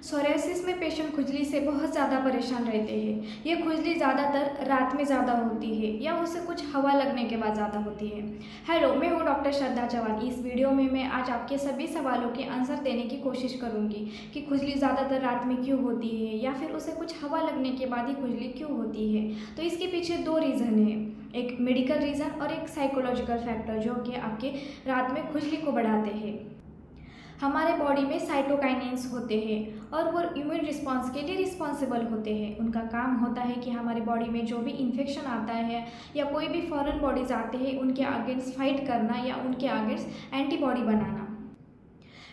Psoriasis में patient खुजली से बहुत ज़्यादा परेशान रहते हैं। ये खुजली ज़्यादातर रात में ज़्यादा होती है या उसे कुछ हवा लगने के बाद ज़्यादा होती है। हेलो, मैं हूँ डॉक्टर श्रद्धा चौहान। इस वीडियो में मैं आज आपके सभी सवालों के आंसर देने की कोशिश करूँगी कि खुजली ज़्यादातर रात में क्यों होती है या फिर उसे कुछ हवा लगने के बाद ही खुजली क्यों होती है। तो इसके पीछे दो रीज़न है, एक मेडिकल रीज़न और एक साइकोलॉजिकल फैक्टर जो कि आपके रात में खुजली को बढ़ाते हैं। हमारे बॉडी में साइटोकाइनेंस होते हैं और वो इम्यून रिस्पॉन्स के लिए रिस्पॉन्सिबल होते हैं। उनका काम होता है कि हमारी बॉडी में जो भी इन्फेक्शन आता है या कोई भी फॉरेन बॉडीज़ आते हैं उनके अगेंस्ट फाइट करना या उनके अगेंस्ट एंटीबॉडी बनाना।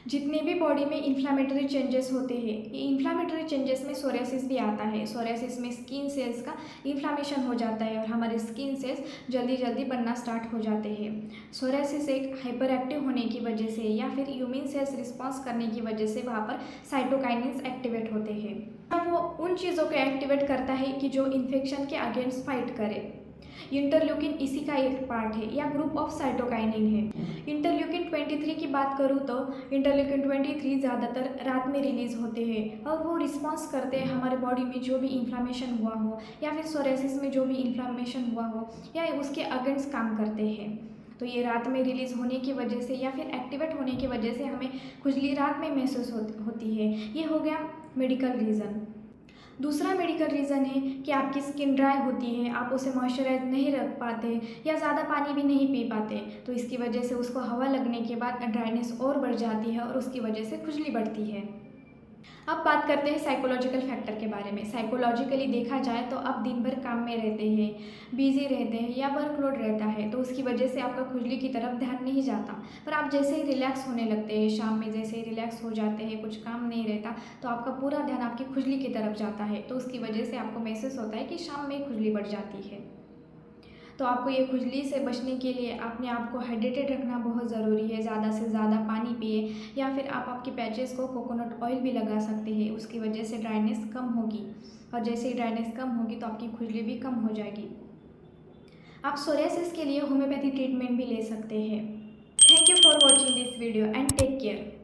जितने भी बॉडी में इन्फ्लामेटरी चेंजेस होते हैं, ये इन्फ्लामेटरी चेंजेस में सोरियासिस भी आता है। सोरियासिस में स्किन सेल्स का इन्फ्लामेशन हो जाता है और हमारे स्किन सेल्स जल्दी जल्दी बनना स्टार्ट हो जाते हैं। सोरियासिस एक हाइपर एक्टिव होने की वजह से या फिर इम्यून सेल्स रिस्पॉन्स करने की वजह से वहाँ पर साइटोकाइनेंस एक्टिवेट होते हैं। वो उन चीज़ों को एक्टिवेट करता है कि जो इन्फेक्शन के अगेंस्ट फाइट करे। इंटरल्यूकिन इसी का एक पार्ट है या ग्रुप ऑफ साइटोकाइनिन है। इंटरल्यूकिन 23 की बात करूँ तो इंटरल्यूकिन 23 ज़्यादातर रात में रिलीज़ होते हैं और वो रिस्पॉन्स करते हैं हमारे बॉडी में जो भी इन्फ्लामेशन हुआ हो या फिर सोरियासिस में जो भी इन्फ्लामेशन हुआ हो या उसके अगेंस्ट काम करते हैं। तो ये रात में रिलीज़ होने की वजह से या फिर एक्टिवेट होने की वजह से हमें खुजली रात में महसूस होती है। ये हो गया मेडिकल रीज़न। दूसरा मेडिकल रीज़न है कि आपकी स्किन ड्राई होती है, आप उसे मॉइस्चराइज नहीं रख पाते या ज़्यादा पानी भी नहीं पी पाते, तो इसकी वजह से उसको हवा लगने के बाद ड्राइनेस और बढ़ जाती है और उसकी वजह से खुजली बढ़ती है। अब बात करते हैं साइकोलॉजिकल फैक्टर के बारे में। साइकोलॉजिकली देखा जाए तो आप दिन भर काम में रहते हैं, बिजी रहते हैं या वर्कलोड रहता है, तो उसकी वजह से आपका खुजली की तरफ ध्यान नहीं जाता। पर आप जैसे ही रिलैक्स होने लगते हैं, शाम में जैसे ही रिलैक्स हो जाते हैं, कुछ काम नहीं रहता, तो आपका पूरा ध्यान आपकी खुजली की तरफ जाता है, तो उसकी वजह से आपको महसूस होता है कि शाम में खुजली बढ़ जाती है। तो आपको ये खुजली से बचने के लिए अपने आप को हाइड्रेटेड रखना बहुत ज़रूरी है। ज़्यादा से ज़्यादा पानी पिए या फिर आप आपकी पैचेस को कोकोनट ऑयल भी लगा सकते हैं, उसकी वजह से ड्राइनेस कम होगी और जैसे ही ड्राइनेस कम होगी तो आपकी खुजली भी कम हो जाएगी। आप सोरियासिस के लिए होम्योपैथी ट्रीटमेंट भी ले सकते हैं। Thank you for watching this video and take care.